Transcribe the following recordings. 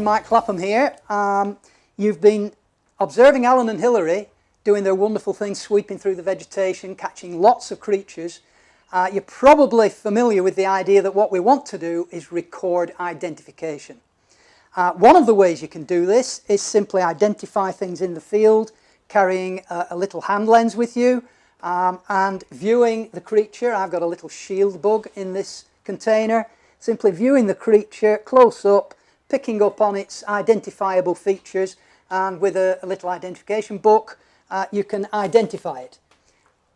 Mike Clapham here. You've been observing Alan and Hilary doing their wonderful things, sweeping through the vegetation, catching lots of creatures. You're probably familiar with the idea that what we want to do is record identification. One of the ways you can do this is simply identify things in the field, carrying a little hand lens with you, and viewing the creature. I've got a little shield bug in this container. Simply viewing the creature close up, picking up on its identifiable features, and with a little identification book, you can identify it.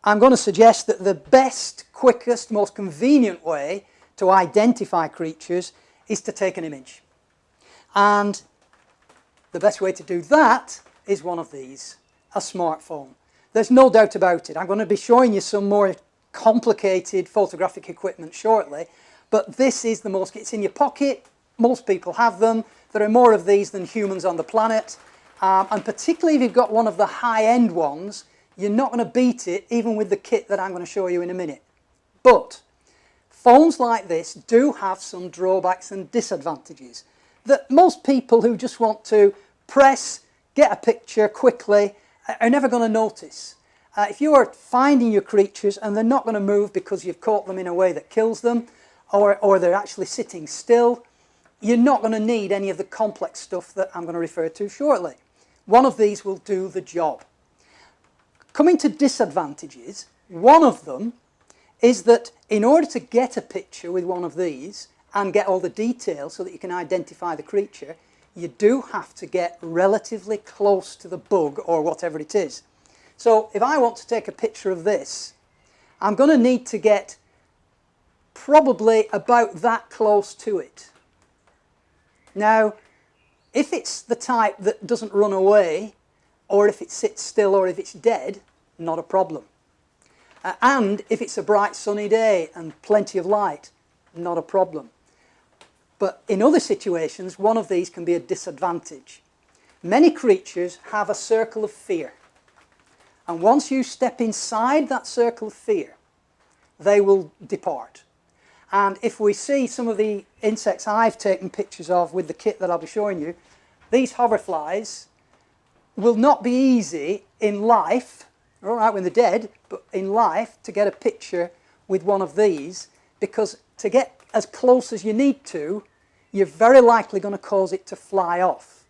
I'm going to suggest that the best, quickest, most convenient way to identify creatures is to take an image. And the best way to do that is one of these, a smartphone. There's no doubt about it. I'm going to be showing you some more complicated photographic equipment shortly, but this is the most, it's in your pocket, most people have them. There are more of these than humans on the planet, and particularly if you've got one of the high-end ones, you're not going to beat it even with the kit that I'm going to show you in a minute. But phones like this do have some drawbacks and disadvantages that most people who just want to press, get a picture quickly, are never going to notice. If you are finding your creatures and they're not going to move because you've caught them in a way that kills them, or they're actually sitting still, you're not going to need any of the complex stuff that I'm going to refer to shortly. One of these will do the job. Coming to disadvantages, one of them is that in order to get a picture with one of these and get all the details so that you can identify the creature, you do have to get relatively close to the bug or whatever it is. So if I want to take a picture of this, I'm going to need to get probably about that close to it. Now, if it's the type that doesn't run away, or if it sits still, or if it's dead, not a problem. And if it's a bright sunny day and plenty of light, not a problem. But in other situations, one of these can be a disadvantage. Many creatures have a circle of fear. And once you step inside that circle of fear, they will depart. And if we see some of the insects I've taken pictures of with the kit that I'll be showing you, these hoverflies will not be easy in life, all right, when they're dead, but in life, to get a picture with one of these, because to get as close as you need to, you're very likely going to cause it to fly off.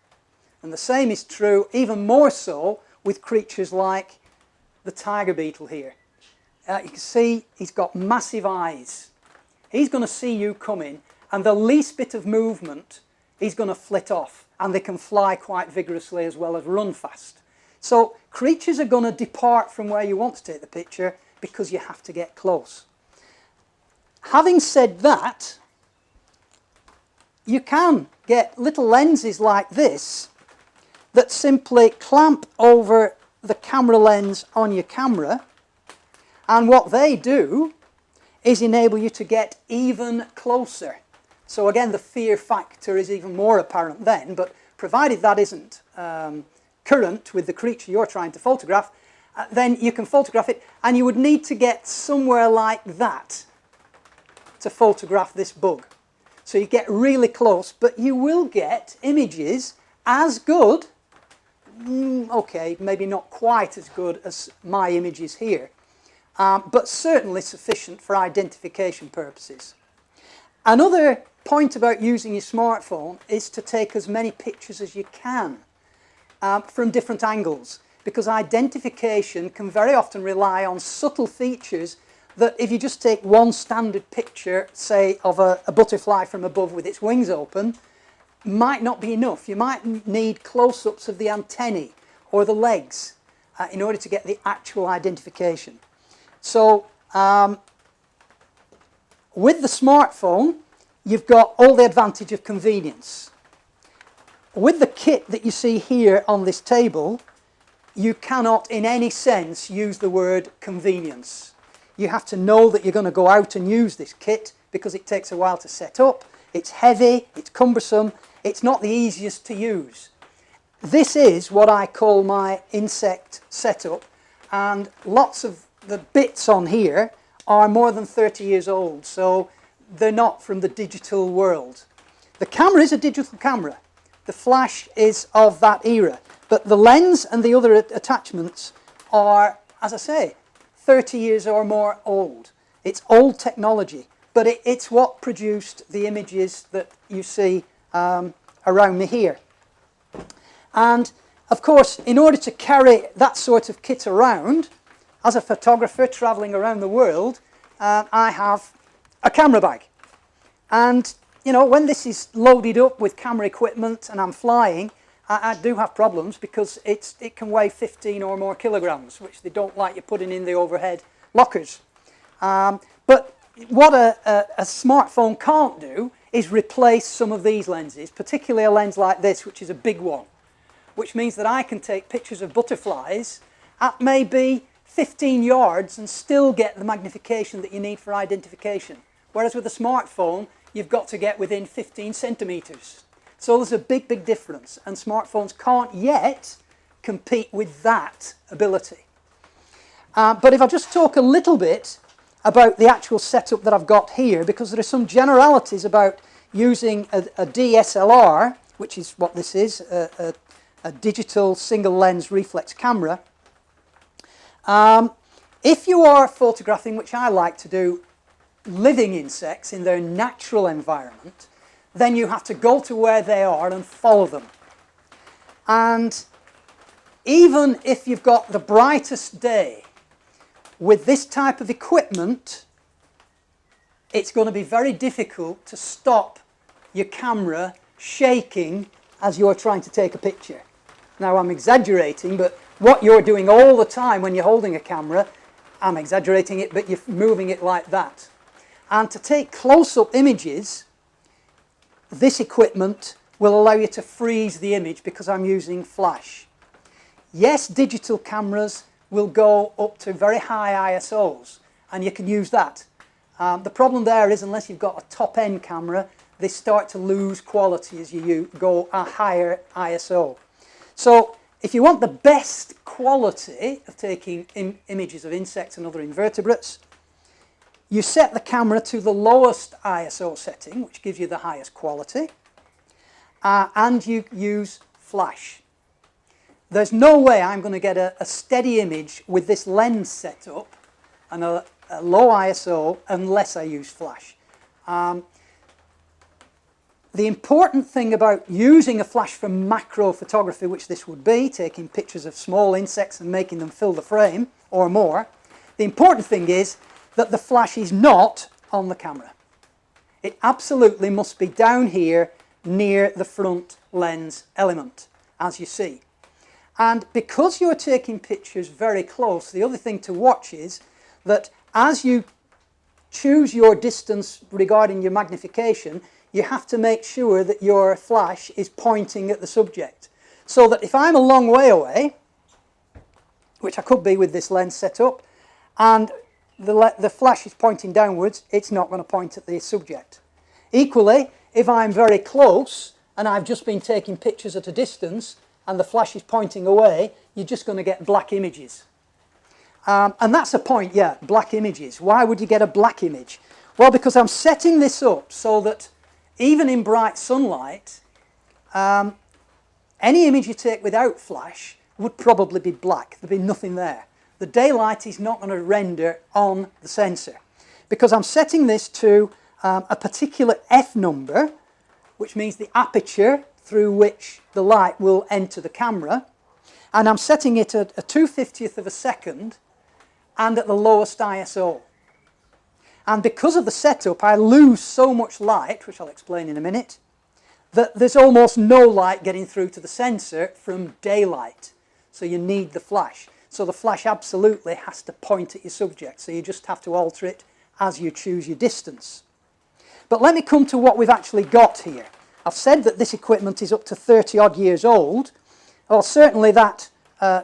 And the same is true, even more so, with creatures like the tiger beetle here. You can see he's got massive eyes. He's going to see you coming, and the least bit of movement, he's going to flit off. And they can fly quite vigorously as well as run fast. So creatures are going to depart from where you want to take the picture because you have to get close. Having said that, you can get little lenses like this that simply clamp over the camera lens on your camera, and what they do is enable you to get even closer. So again, the fear factor is even more apparent then, but provided that isn't current with the creature you're trying to photograph, then you can photograph it, and you would need to get somewhere like that to photograph this bug. So you get really close, but you will get images as good, okay, maybe not quite as good as my images here, but certainly sufficient for identification purposes. Another point about using your smartphone is to take as many pictures as you can from different angles, because identification can very often rely on subtle features that if you just take one standard picture, say of a butterfly from above with its wings open, might not be enough. You might need close-ups of the antennae or the legs in order to get the actual identification. So with the smartphone, you've got all the advantage of convenience. With the kit that you see here on this table, you cannot in any sense use the word convenience. You have to know that you're going to go out and use this kit because it takes a while to set up, it's heavy, it's cumbersome, it's not the easiest to use. This is what I call my insect setup, and lots of the bits on here are more than 30 years old, so they're not from the digital world. The camera is a digital camera. The The flash is of that era. But the lens and the other attachments are, as I say, 30 years or more old. It's old technology, but it's what produced the images that you see around me here. And of course, in order to carry that sort of kit around, as a photographer traveling around the world, I have a camera bag. And, you know, when this is loaded up with camera equipment and I'm flying, I do have problems because it can weigh 15 or more kilograms, which they don't like you putting in the overhead lockers. But what a smartphone can't do is replace some of these lenses, particularly a lens like this, which is a big one, which means that I can take pictures of butterflies at maybe 15 yards and still get the magnification that you need for identification. Whereas with a smartphone, you've got to get within 15 centimeters. So there's a big, big difference, and smartphones can't yet compete with that ability. But if I just talk a little bit about the actual setup that I've got here, because there are some generalities about using a DSLR, which is what this is, a digital single lens reflex camera. If you are photographing, which I like to do, living insects in their natural environment, then you have to go to where they are and follow them. And even if you've got the brightest day, with this type of equipment, it's going to be very difficult to stop your camera shaking as you're trying to take a picture. Now, I'm exaggerating, but what you're doing all the time when you're holding a camera, I'm exaggerating it, but you're moving it like that. And to take close-up images, this equipment will allow you to freeze the image because I'm using flash. Yes, digital cameras will go up to very high ISOs, and you can use that. The problem there is, unless you've got a top-end camera, they start to lose quality as you go a higher ISO. So if you want the best quality of taking images of insects and other invertebrates, you set the camera to the lowest ISO setting, which gives you the highest quality, and you use flash. There's no way I'm going to get a steady image with this lens set up and a low ISO unless I use flash. The important thing about using a flash for macro photography, which this would be, taking pictures of small insects and making them fill the frame or more, the important thing is that the flash is not on the camera. It absolutely must be down here near the front lens element, as you see. And because you're taking pictures very close, the other thing to watch is that as you choose your distance regarding your magnification, you have to make sure that your flash is pointing at the subject. So that if I'm a long way away, which I could be with this lens set up, and the flash is pointing downwards, it's not going to point at the subject. Equally, if I'm very close and I've just been taking pictures at a distance and the flash is pointing away, you're just going to get black images. And that's a point, yeah, black images. Why would you get a black image? Well, because I'm setting this up so that even in bright sunlight, any image you take without flash would probably be black. There'd be nothing there. The daylight is not going to render on the sensor because I'm setting this to a particular F number, which means the aperture through which the light will enter the camera, and I'm setting it at a 2/50th of a second and at the lowest ISO. And because of the setup, I lose so much light, which I'll explain in a minute, that there's almost no light getting through to the sensor from daylight. So you need the flash. So the flash absolutely has to point at your subject. So you just have to alter it as you choose your distance. But let me come to what we've actually got here. I've said that this equipment is up to 30 odd years old. Well, certainly that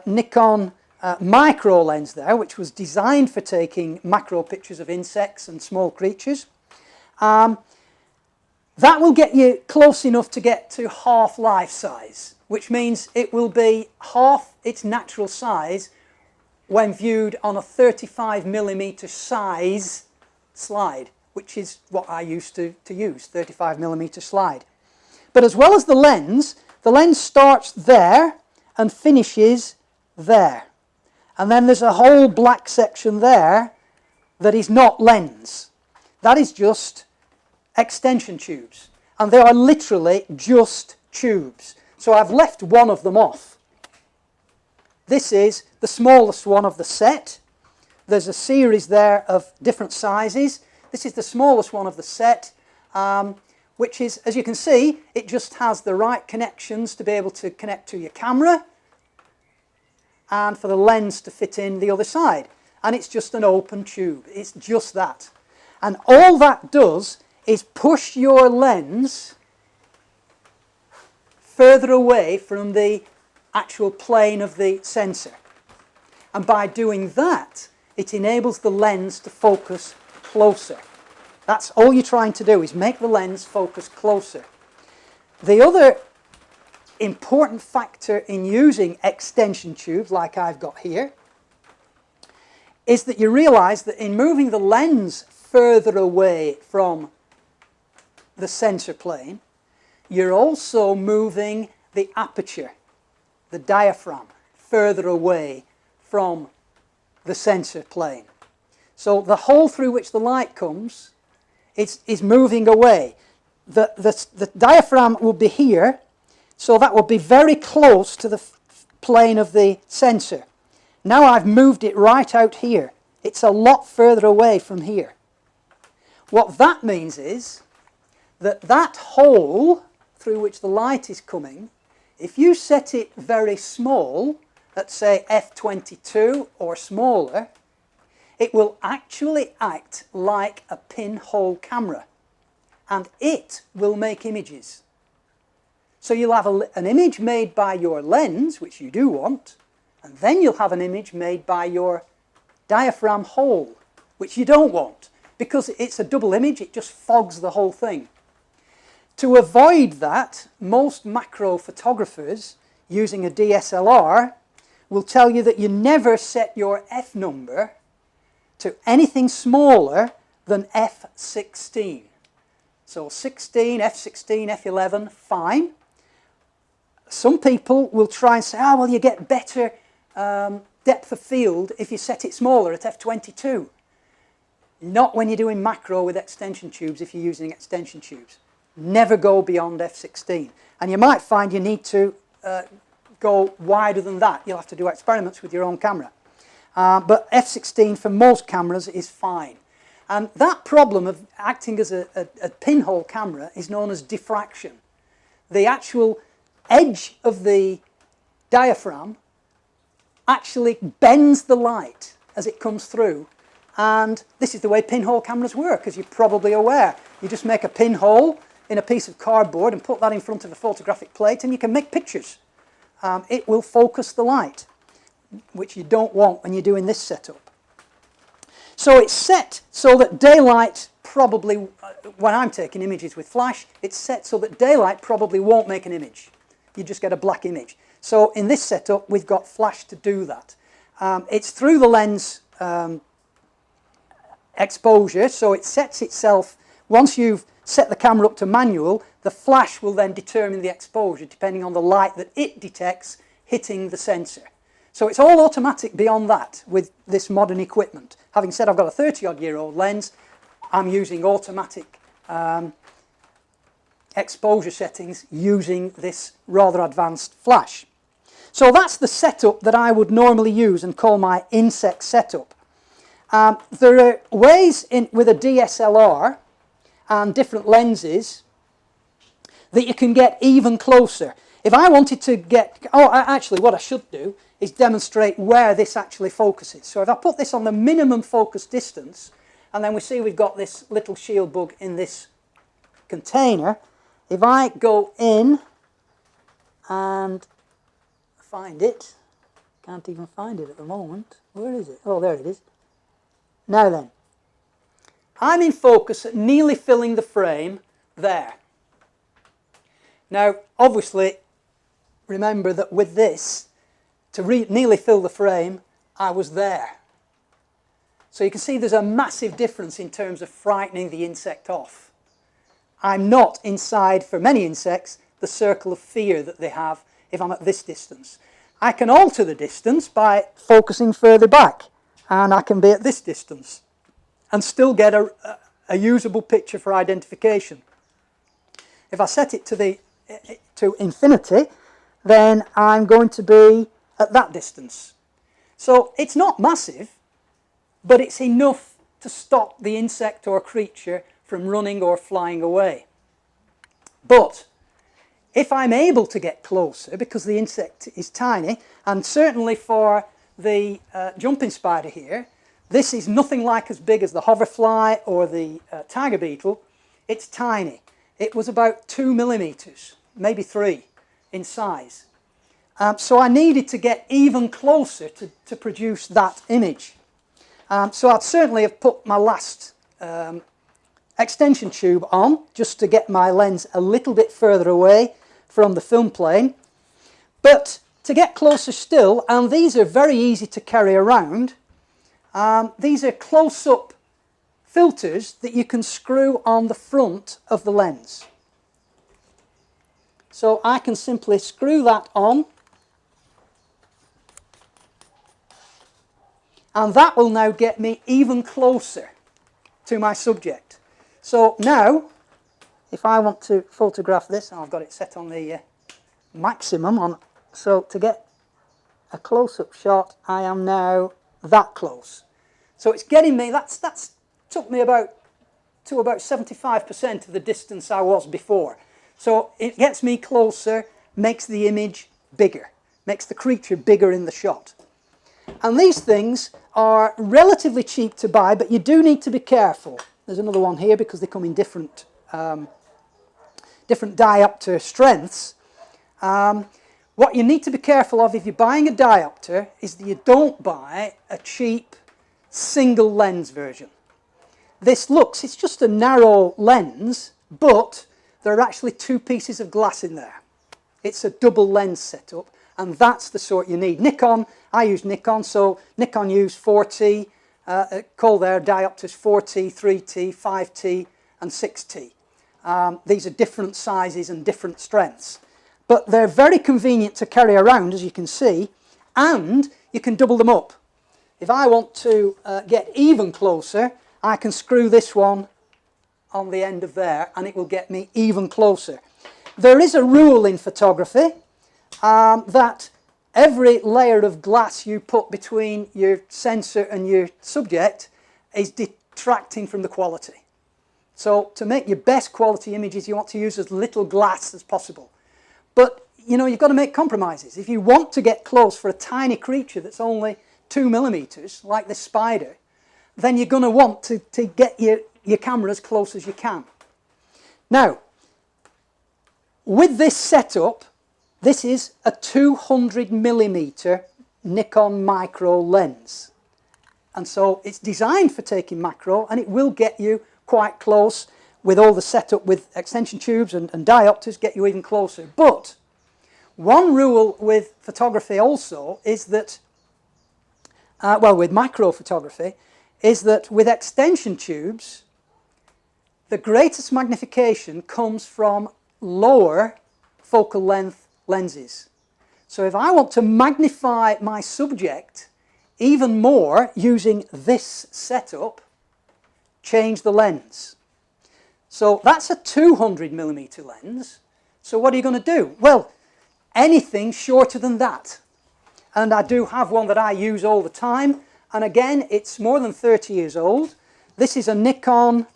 Nikon micro lens there, which was designed for taking macro pictures of insects and small creatures, that will get you close enough to get to half life size, which means it will be half its natural size when viewed on a 35mm size slide, which is what I used to use, 35mm slide. But as well as the lens The lens starts there and finishes there. And then there's a whole black section there that is not lens. That is just extension tubes. And they are literally just tubes. So I've left one of them off. This is the smallest one of the set. There's a series there of different sizes. This is the smallest one of the set, which is, as you can see, it just has the right connections to be able to connect to your camera and for the lens to fit in the other side. And it's just an open tube. It's just that. And all that does is push your lens further away from the actual plane of the sensor. And by doing that, it enables the lens to focus closer. That's all you're trying to do, is make the lens focus closer. The other important factor in using extension tubes, like I've got here, is that you realize that in moving the lens further away from the sensor plane, you're also moving the aperture, the diaphragm, further away from the sensor plane. So the hole through which the light comes is moving away. The diaphragm will be here, so that will be very close to the plane of the sensor. Now I've moved it right out here. It's a lot further away from here. What that means is that that hole through which the light is coming, if you set it very small, at say f22 or smaller, it will actually act like a pinhole camera, and it will make images. So you'll have an image made by your lens, which you do want, and then you'll have an image made by your diaphragm hole, which you don't want, because it's a double image. It just fogs the whole thing. To avoid that, most macro photographers using a DSLR will tell you that you never set your f number to anything smaller than f16. So 16, f16, f11, fine. Some people will try and say, oh, well, you get better depth of field if you set it smaller at f22. Not when you're doing macro with extension tubes, if you're using extension tubes. Never go beyond f16. And you might find you need to go wider than that. You'll have to do experiments with your own camera. But f16 for most cameras is fine. And that problem of acting as a pinhole camera is known as diffraction. The actual edge of the diaphragm actually bends the light as it comes through. And this is the way pinhole cameras work, as you're probably aware. You just make a pinhole in a piece of cardboard and put that in front of a photographic plate, and you can make pictures. It will focus the light, which you don't want when you're doing this setup. So it's set so that daylight probably, when I'm taking images with flash, it's set so that daylight probably won't make an image. You just get a black image. So in this setup, we've got flash to do that. It's through the lens exposure, so it sets itself. Once you've set the camera up to manual, the flash will then determine the exposure depending on the light that it detects hitting the sensor. So it's all automatic beyond that with this modern equipment. Having said I've got a 30-odd-year-old lens, I'm using automatic exposure settings using this rather advanced flash. So that's the setup that I would normally use and call my insect setup. There are ways with a DSLR and different lenses that you can get even closer. If I wanted to get, actually what I should do is demonstrate where this actually focuses. So if I put this on the minimum focus distance, and then we see we've got this little shield bug in this container, if I go in and find it, can't even find it at the moment. Where is it? Oh, there it is. Now then, I'm in focus at nearly filling the frame there. Now, obviously, remember that with this, to nearly fill the frame, I was there. So you can see there's a massive difference in terms of frightening the insect off. I'm not inside, for many insects, the circle of fear that they have if I'm at this distance. I can alter the distance by focusing further back, and I can be at this distance and still get a usable picture for identification. If I set it to infinity, then I'm going to be at that distance. So it's not massive, but it's enough to stop the insect or creature from running or flying away. But if I'm able to get closer, because the insect is tiny, and certainly for the jumping spider here, this is nothing like as big as the hoverfly or the tiger beetle. It's tiny. It was about 2 millimeters, maybe 3 in size. So I needed to get even closer to produce that image. So I'd certainly have put my last extension tube on just to get my lens a little bit further away from the film plane. But to get closer still, and these are very easy to carry around, these are close-up filters that you can screw on the front of the lens. So I can simply screw that on, and that will now get me even closer to my subject. So now, if I want to photograph this, and I've got it set on the maximum on, so to get a close-up shot, I am now that close. So it's getting me, that's took me about 75% of the distance I was before. So it gets me closer, makes the image bigger, makes the creature bigger in the shot. And these things are relatively cheap to buy, but you do need to be careful. There's another one here because they come in different diopter strengths. What you need to be careful of if you're buying a diopter is that you don't buy a cheap single lens version. This looks, it's just a narrow lens, but there are actually 2 pieces of glass in there. It's a double lens setup, and that's the sort you need. Nikon, I use Nikon, so Nikon use 4T, call their diopters 4T, 3T, 5T and 6T. These are different sizes and different strengths. But they're very convenient to carry around, as you can see, and you can double them up. If I want to get even closer, I can screw this one on the end of there and it will get me even closer. There is a rule in photography that every layer of glass you put between your sensor and your subject is detracting from the quality. So to make your best quality images, you want to use as little glass as possible. But you know, you've got to make compromises. If you want to get close for a tiny creature that's only 2 millimeters, like this spider, then you're going to want to get your camera as close as you can. Now, with this setup, this is a 200 millimeter Nikon micro lens. And so it's designed for taking macro, and it will get you quite close with all the setup with extension tubes and diopters, get you even closer. But one rule with photography also is that, well, with macro photography, is that with extension tubes, the greatest magnification comes from lower focal length lenses. So if I want to magnify my subject even more using this setup, change the lens. So that's a 200 millimeter lens. So what are you going to do? Well, anything shorter than that. And I do have one that I use all the time. And again, it's more than 30 years old. This is a Nikon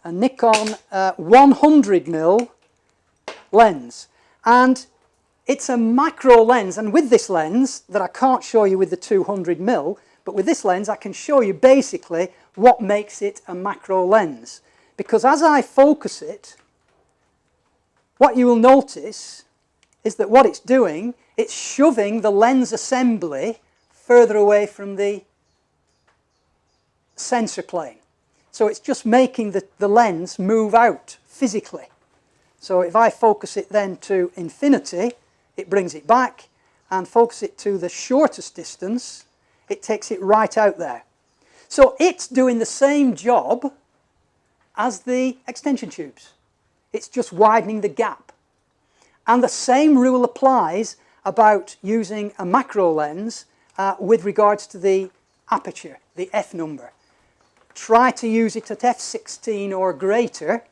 100mm lens. And it's a macro lens. And with this lens, that I can't show you with the 200mm, but with this lens I can show you basically what makes it a macro lens. Because as I focus it, what you will notice is that what it's doing, it's shoving the lens assembly further away from the sensor plane. So it's just making the lens move out physically. So if I focus it then to infinity, it brings it back, and focus it to the shortest distance, it takes it right out there. So it's doing the same job as the extension tubes. It's just widening the gap. And the same rule applies about using a macro lens with regards to the aperture, the f number. Try to use it at f16 or greater,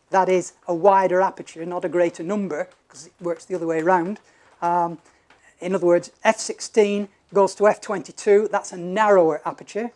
that is a wider aperture, not a greater number, because it works the other way around. In other words, f16 goes to f22, that's a narrower aperture.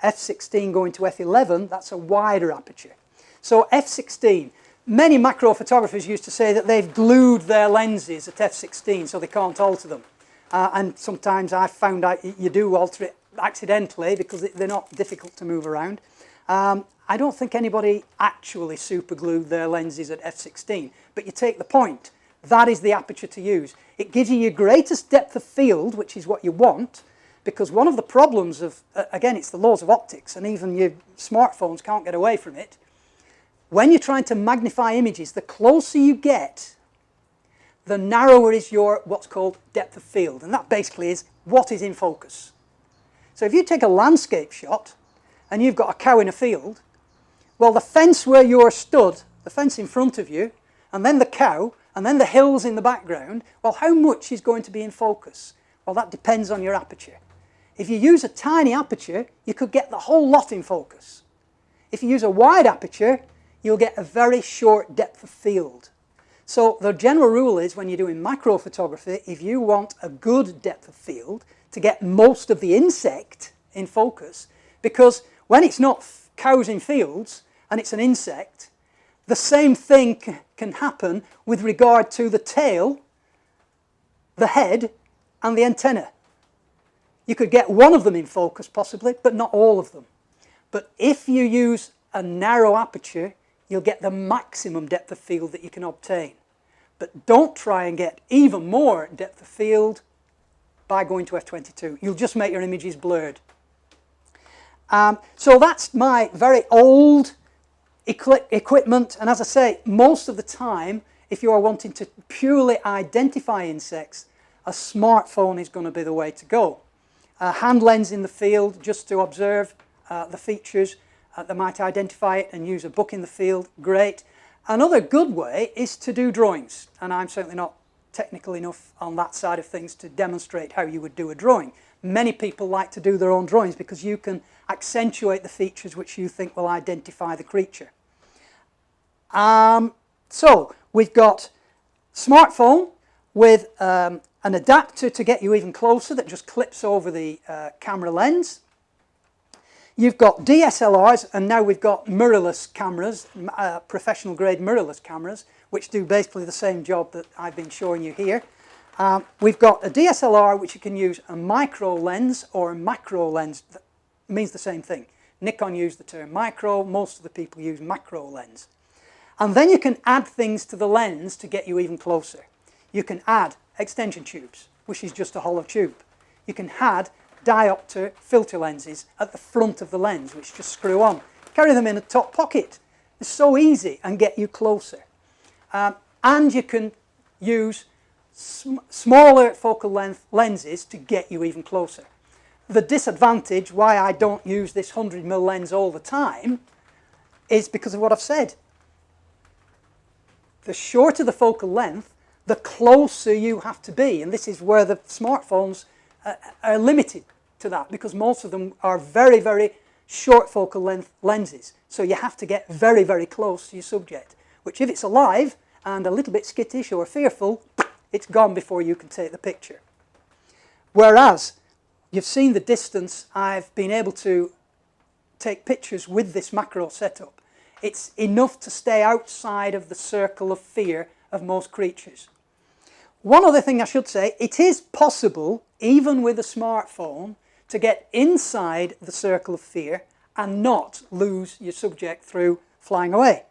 f16 going to f11, that's a wider aperture. So f16, many macro photographers used to say that they've glued their lenses at f16 so they can't alter them. And sometimes I've found out you do alter it accidentally because they're not difficult to move around. I don't think anybody actually super glued their lenses at f16, but you take the point. That is the aperture to use. It gives you your greatest depth of field, which is what you want, because one of the problems of, again, it's the laws of optics, and even your smartphones can't get away from it. When you're trying to magnify images, the closer you get, the narrower is your what's called depth of field, and that basically is what is in focus. So if you take a landscape shot and you've got a cow in a field, well, the fence where you're stood, the fence in front of you, and then the cow, and then the hills in the background, well, how much is going to be in focus? Well, that depends on your aperture. If you use a tiny aperture, you could get the whole lot in focus. If you use a wide aperture, you'll get a very short depth of field. So the general rule is when you're doing macro photography, if you want a good depth of field to get most of the insect in focus, because when it's not cows in fields and it's an insect, the same thing can happen with regard to the tail, the head, and the antenna. You could get one of them in focus possibly, but not all of them. But if you use a narrow aperture, you'll get the maximum depth of field that you can obtain. But don't try and get even more depth of field by going to f22. You'll just make your images blurred. So that's my very old equipment, and as I say, most of the time, if you are wanting to purely identify insects, a smartphone is going to be the way to go. A hand lens in the field just to observe the features that might identify it and use a book in the field, great. Another good way is to do drawings, and I'm certainly not technical enough on that side of things to demonstrate how you would do a drawing. Many people like to do their own drawings because you can accentuate the features which you think will identify the creature. So we've got smartphone with an adapter to get you even closer that just clips over the camera lens. You've got DSLRs, and now we've got mirrorless cameras, professional grade mirrorless cameras, which do basically the same job that I've been showing you here. We've got a DSLR which you can use a micro lens or a macro lens. That means the same thing. Nikon used the term micro, most of the people use macro lens. And then you can add things to the lens to get you even closer. You can add extension tubes, which is just a hollow tube. You can add diopter filter lenses at the front of the lens, which just screw on. Carry them in a top pocket. It's so easy and get you closer. And you can use smaller focal length lenses to get you even closer. The disadvantage why I don't use this 100mm lens all the time is because of what I've said. The shorter the focal length, the closer you have to be, and this is where the smartphones are limited to that, because most of them are very, very short focal length lenses. So you have to get very, very close to your subject, which if it's alive and a little bit skittish or fearful, it's gone before you can take the picture. Whereas, you've seen the distance I've been able to take pictures with this macro setup. It's enough to stay outside of the circle of fear of most creatures. One other thing I should say, it is possible, even with a smartphone, to get inside the circle of fear and not lose your subject through flying away.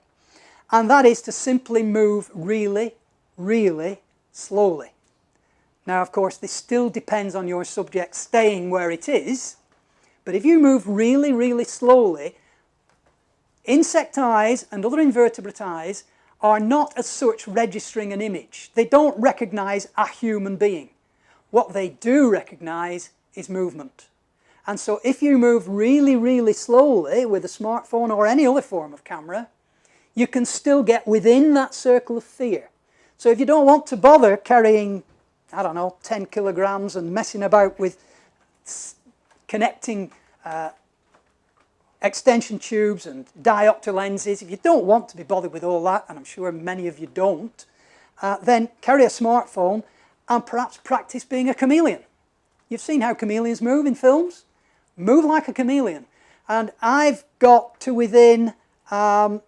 And that is to simply move really, really slowly. Now, of course, this still depends on your subject staying where it is, but if you move really, really slowly, insect eyes and other invertebrate eyes are not as such registering an image. They don't recognize a human being. What they do recognize is movement. And so if you move really, really slowly with a smartphone or any other form of camera, you can still get within that circle of fear. So if you don't want to bother carrying, I don't know, 10 kilograms and messing about with connecting extension tubes and diopter lenses, if you don't want to be bothered with all that, and I'm sure many of you don't, then carry a smartphone and perhaps practice being a chameleon. You've seen how chameleons move in films. Move like a chameleon. And I've got to within probably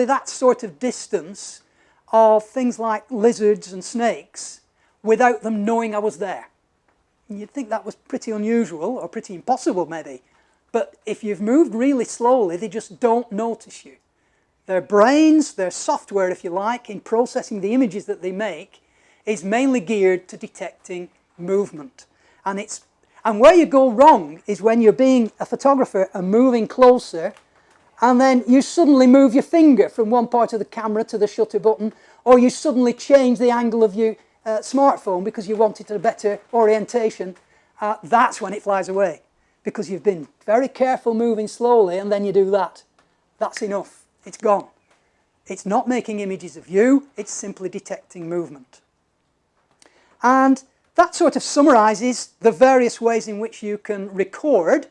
that sort of distance of things like lizards and snakes without them knowing I was there. You'd think that was pretty unusual or pretty impossible maybe. But if you've moved really slowly, they just don't notice you. Their brains, their software if you like, in processing the images that they make is mainly geared to detecting movement. And where you go wrong is when you're being a photographer and moving closer, and then you suddenly move your finger from one part of the camera to the shutter button, or you suddenly change the angle of your smartphone because you wanted a better orientation. That's when it flies away, because you've been very careful moving slowly, and then you do that. That's enough. It's gone. It's not making images of you, it's simply detecting movement. And that sort of summarises the various ways in which you can record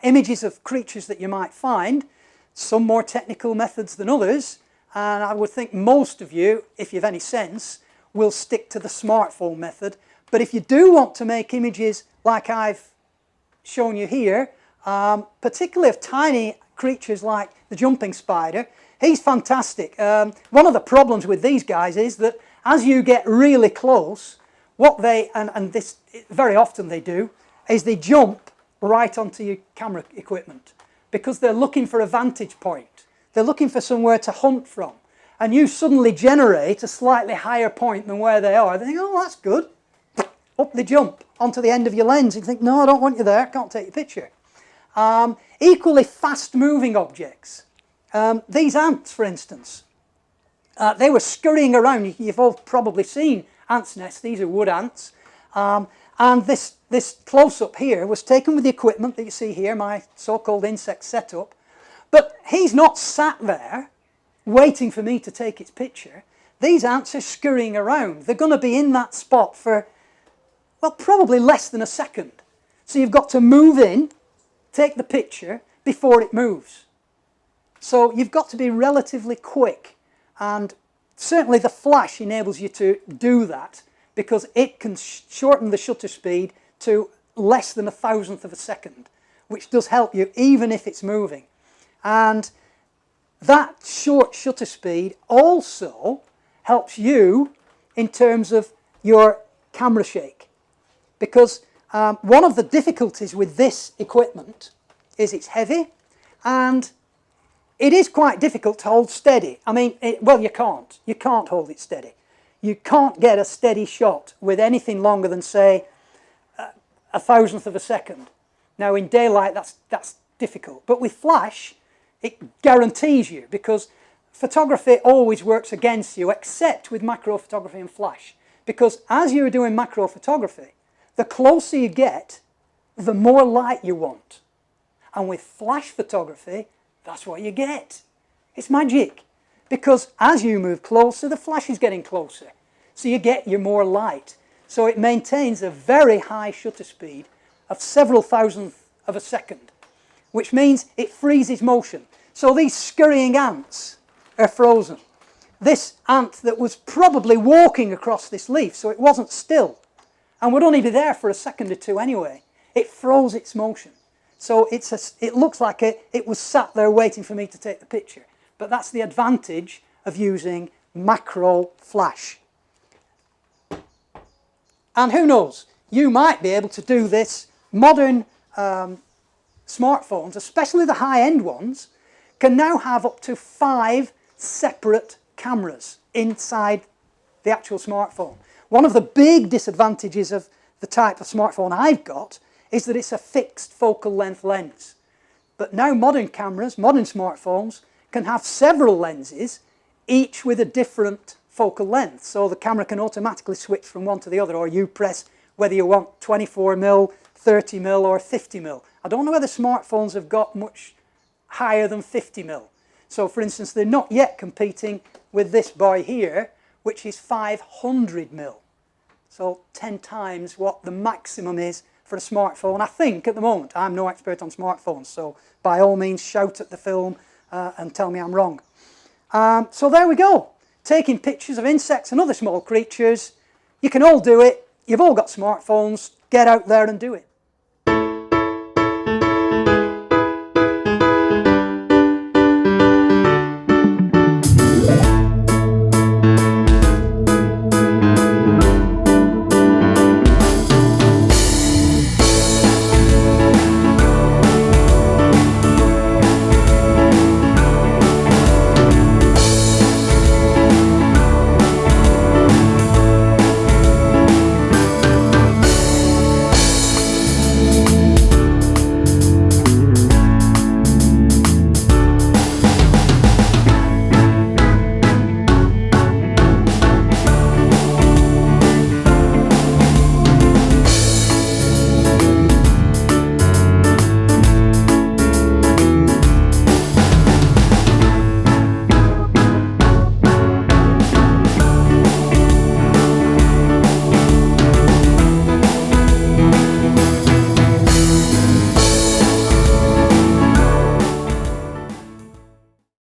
images of creatures that you might find, some more technical methods than others, and I would think most of you, if you have any sense, will stick to the smartphone method. But if you do want to make images like I've shown you here, particularly of tiny creatures like the jumping spider, he's fantastic. One of the problems with these guys is that as you get really close, what they, and this very often they do, is they jump right onto your camera equipment because they're looking for a vantage point. They're looking for somewhere to hunt from. And you suddenly generate a slightly higher point than where they are. They think, oh, that's good. Up they jump onto the end of your lens. You think, no, I don't want you there. I can't take your picture. Equally fast-moving objects. These ants, for instance, they were scurrying around. You've all probably seen ants' nests. These are wood ants. And this close-up here was taken with the equipment that you see here, my so-called insect setup. But he's not sat there waiting for me to take its picture. These ants are scurrying around. They're going to be in that spot for, well, probably less than a second. So you've got to move in, take the picture before it moves. So you've got to be relatively quick, and certainly the flash enables you to do that because it can shorten the shutter speed to less than 1,000th of a second, which does help you even if it's moving. And that short shutter speed also helps you in terms of your camera shake, because one of the difficulties with this equipment is it's heavy and it is quite difficult to hold steady. I mean, well, you can't hold it steady. You can't get a steady shot with anything longer than, say, 1,000th of a second. Now, in daylight, that's difficult. But with flash, it guarantees you, because photography always works against you, except with macro photography and flash. Because as you're doing macro photography, the closer you get, the more light you want. And with flash photography, that's what you get. It's magic. Because as you move closer, the flash is getting closer. So you get your more light. So it maintains a very high shutter speed of several thousandths of a second, which means it freezes motion. So these scurrying ants are frozen. This ant that was probably walking across this leaf, so it wasn't still, and would only be there for a second or two anyway, it froze its motion. So it looks like it was sat there waiting for me to take the picture. But that's the advantage of using macro flash. And who knows, you might be able to do this. Modern smartphones, especially the high-end ones, can now have up to 5 separate cameras inside the actual smartphone. One of the big disadvantages of the type of smartphone I've got is that it's a fixed focal length lens. But now modern cameras, modern smartphones, can have several lenses, each with a different focal length. So the camera can automatically switch from one to the other, or you press whether you want 24mm, 30mm or 50mm. I don't know whether smartphones have got much higher than 50mm. So for instance, they're not yet competing with this boy here, which is 500mm. So 10 times what the maximum is for a smartphone, I think, at the moment. I'm no expert on smartphones, so by all means shout at the film and tell me I'm wrong. So there we go. Taking pictures of insects and other small creatures. You can all do it. You've all got smartphones. Get out there and do it.